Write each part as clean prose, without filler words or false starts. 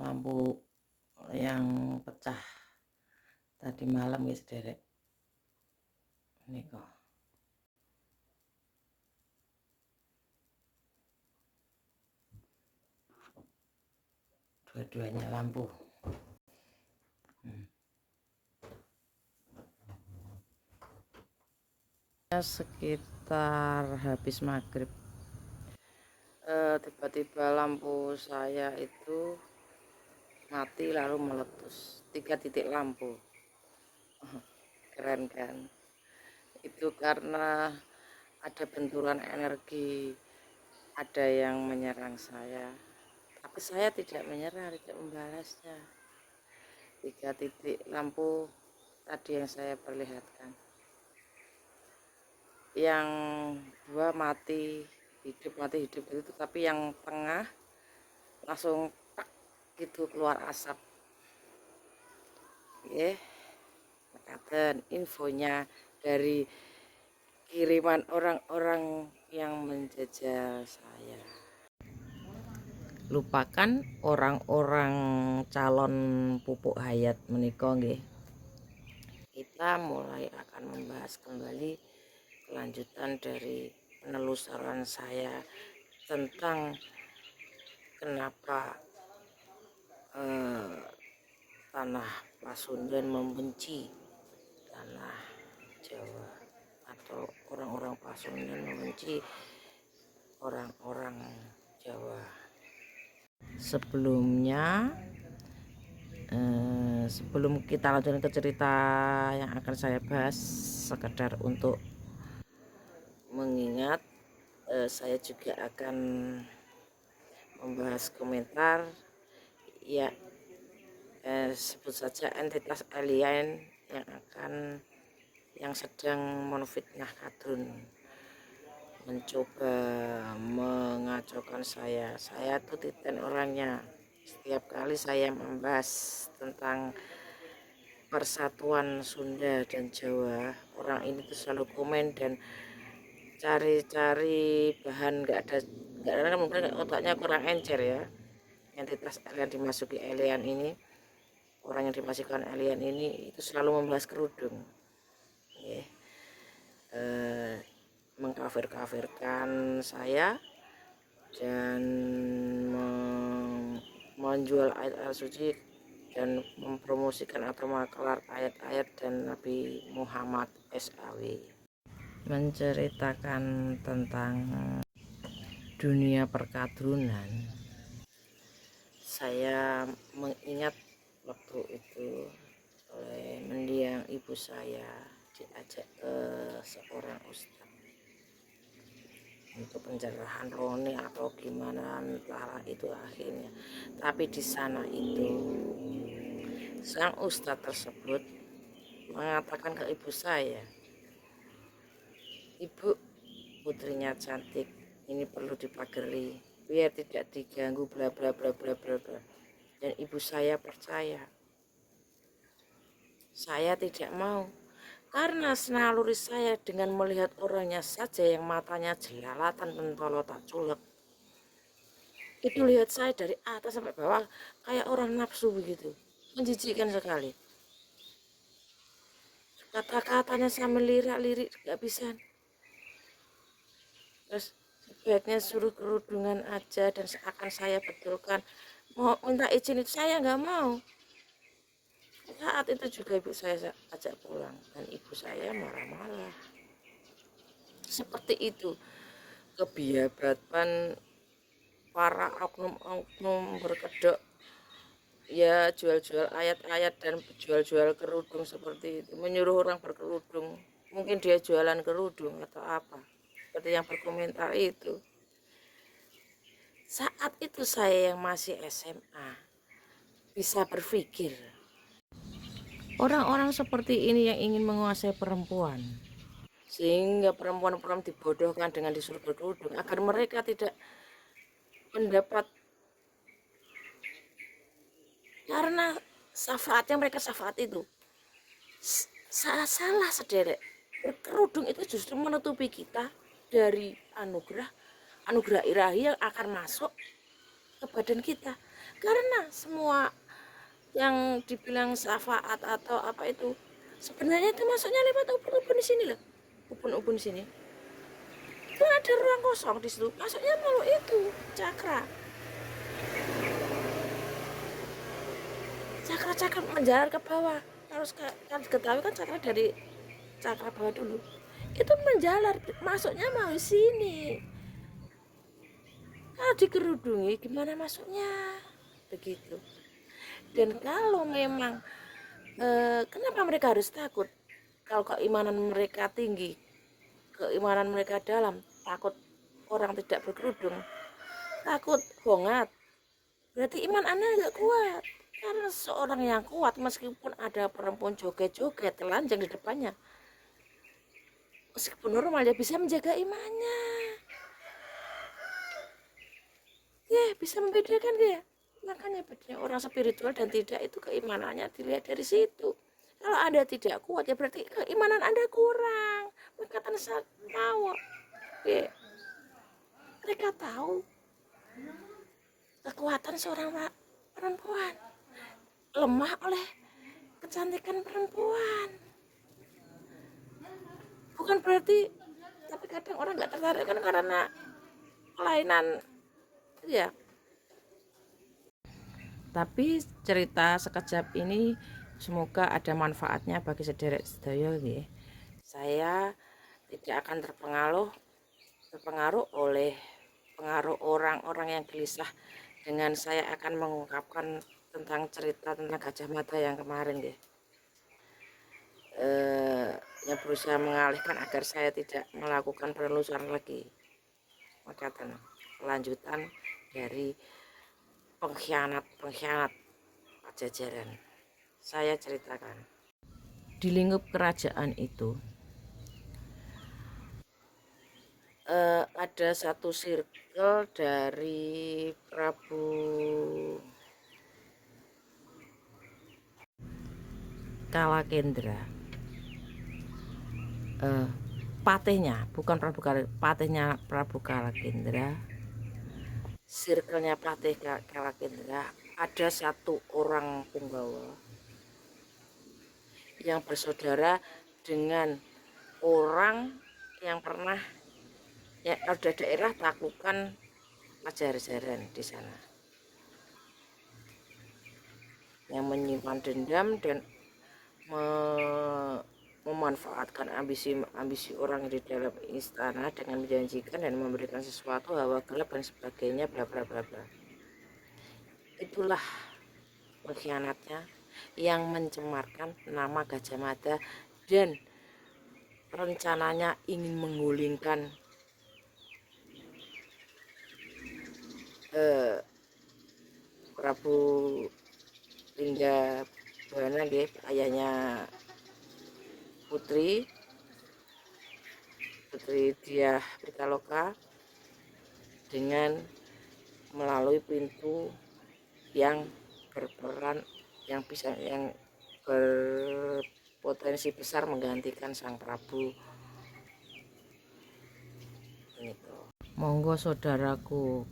lampu yang pecah tadi malam guys, derek ini kok dua-duanya lampu. Sekitar habis maghrib tiba-tiba lampu saya itu mati lalu meletus 3 titik lampu. Keren kan? Itu karena ada benturan energi, ada yang menyerang saya, tapi saya tidak menyerah, tidak membalasnya. 3 titik lampu tadi yang saya perlihatkan, yang 2 mati hidup itu, tapi yang tengah langsung tak gitu keluar asap. Katen infonya dari kiriman orang-orang yang menjajah saya. Lupakan orang-orang calon pupuk hayat menika nggih. Kita mulai akan membahas kembali kelanjutan dari penelusuran saya tentang kenapa tanah Pasundan membenci tanah Jawa, atau orang-orang Pasundan membenci orang-orang Jawa. Sebelumnya sebelum kita lanjutkan ke cerita yang akan saya bahas, sekedar untuk mengingat, saya juga akan membahas komentar ya, sebut saja entitas alien yang sedang menfitnah Kadrun, mencoba mengacaukan saya. Saya tuh titen orangnya. Setiap kali saya membahas tentang persatuan Sunda dan Jawa, orang ini tuh selalu komen dan cari-cari bahan. Nggak ada, mungkin otaknya kurang encer ya. Entitas alien dimasuki alien ini, orang yang dimasukkan alien ini itu selalu membahas kerudung, mengkafir-kafirkan saya dan menjual ayat-ayat suci dan mempromosikan atau mengelar ayat-ayat dan Nabi Muhammad SAW, menceritakan tentang dunia perkadrunan. Saya mengingat waktu itu oleh mendiang ibu saya diajak ke seorang ustadz untuk pencerahan rohani atau gimana, entahlah itu akhirnya. Tapi di sana itu sang ustadz tersebut mengatakan ke ibu saya, "Ibu, putrinya cantik, ini perlu dipagari biar tidak diganggu bla bla bla bla bla bla." Dan ibu saya percaya. Saya tidak mau, karena naluri saya dengan melihat orangnya saja yang matanya jelalatan pentolo tak culek, itu lihat saya dari atas sampai bawah kayak orang nafsu begitu, menjijikkan sekali. Kata-katanya sama lirik-lirik gak bisa. Terus sebaiknya suruh kerudungan aja dan akan saya betulkan. Mau minta izin itu saya nggak mau. Saat itu juga ibu saya ajak pulang dan ibu saya marah-marah. Seperti itu kebiabatan para oknum-oknum berkedok ya, jual-jual ayat-ayat dan jual-jual kerudung seperti itu, menyuruh orang berkerudung. Mungkin dia jualan kerudung atau apa, seperti yang berkomentar itu. Saat itu saya yang masih SMA bisa berpikir, orang-orang seperti ini yang ingin menguasai perempuan, sehingga perempuan-perempuan dibodohkan dengan disuruh berkerudung agar mereka tidak mendapat, karena syafaatnya mereka syafaat itu salah sederek. Berkerudung itu justru menutupi kita dari anugerah ilahi yang akan masuk ke badan kita. Karena semua yang dibilang syafaat atau apa itu sebenarnya itu masuknya lewat ubun-ubun di sini loh. Ubun-ubun sini. Itu ada ruang kosong di situ. Masuknya melalui itu cakra. Cakra-cakra menjalar ke bawah. Harus kan ketahui kan cakra dari cakra bawah dulu. Itu menjalar masuknya mau sini. Kalau dikerudungi gimana masuknya? Begitu. Dan kalau memang kenapa mereka harus takut? Kalau keimanan mereka tinggi, keimanan mereka dalam, takut orang tidak berkerudung, takut hongat, berarti iman Anda nggak kuat. Karena seorang yang kuat meskipun ada perempuan joget-joget telanjang di depannya, meskipun normal dia bisa menjaga imannya. Ya, bisa membedakan dia. Makanya bedanya orang spiritual dan tidak itu keimanannya dilihat dari situ. Kalau Anda tidak kuat ya berarti keimanan Anda kurang. Mereka mau. Ya, mereka tahu kekuatan seorang perempuan lemah oleh kecantikan perempuan. Bukan berarti, tapi kadang orang nggak tertarik kan karena kelainan ya. Tapi cerita sekejap ini semoga ada manfaatnya bagi sederek sedaya nggih. Saya tidak akan terpengaruh oleh pengaruh orang-orang yang gelisah dengan saya akan mengungkapkan tentang cerita tentang Gajah Mada yang kemarin nggih. Yang berusaha mengalihkan agar saya tidak melakukan penelusuran lagi. Makatan kelanjutan dari pengkhianat Pajajaran. Saya ceritakan. Di lingkup kerajaan itu ada satu circle dari Prabu Kalakendra. Patihnya, bukan Prabu patihnya Prabu Kalakendra. Circle-nya Patih Kalakendra ada satu orang punggawa yang bersaudara dengan orang yang pernah ya ada daerah taklukan Pajajaran di sana, yang menyimpan dendam dan memanfaatkan ambisi orang di dalam istana dengan menjanjikan dan memberikan sesuatu hawa gelap dan sebagainya bla bla bla bla. Itulah pengkhianatnya yang mencemarkan nama Gajah Mada dan rencananya ingin menggulingkan Prabu Linggabuana nggih, ayahnya Putri Diah Pitaloka, dengan melalui pintu yang berperan yang berpotensi besar menggantikan Sang Prabu. Gitu. Monggo saudaraku,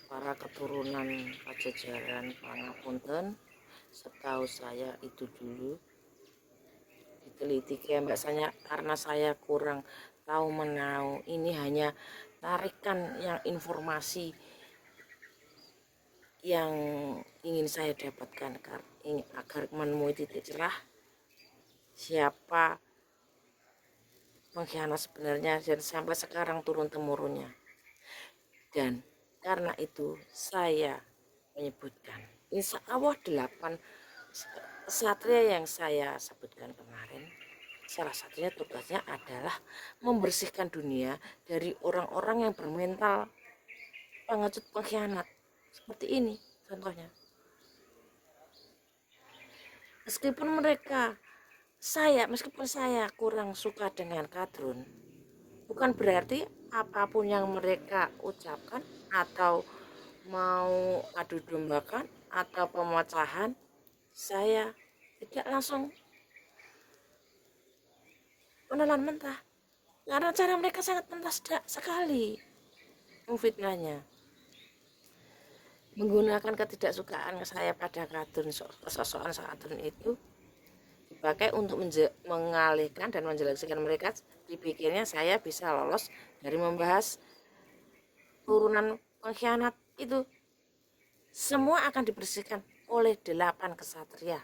para keturunan Pajajaran pangapunten, setahu saya itu dulu diteliti ya mbak saya, karena saya kurang tahu menau, ini hanya tarikan yang informasi yang ingin saya dapatkan agar menemui titik cerah siapa pengkhianat sebenarnya dan sampai sekarang turun temurunnya. Dan karena itu saya menyebutkan insya Allah 8 satria yang saya sebutkan kemarin, salah satunya tugasnya adalah membersihkan dunia dari orang-orang yang bermental pengecut pengkhianat seperti ini contohnya. Meskipun saya kurang suka dengan Kadrun, bukan berarti apapun yang mereka ucapkan atau mau adu dombakan atau pemecahan saya tidak langsung menelan mentah, karena cara mereka sangat mentah sekali memfitnahnya. menggunakan ketidaksukaan saya pada Kadun, kesosokan Kadun itu dipakai untuk mengalihkan dan menjelaskan mereka. Dipikirnya saya bisa lolos dari membahas turunan pengkhianat itu. Semua akan dibersihkan oleh 8 kesatria.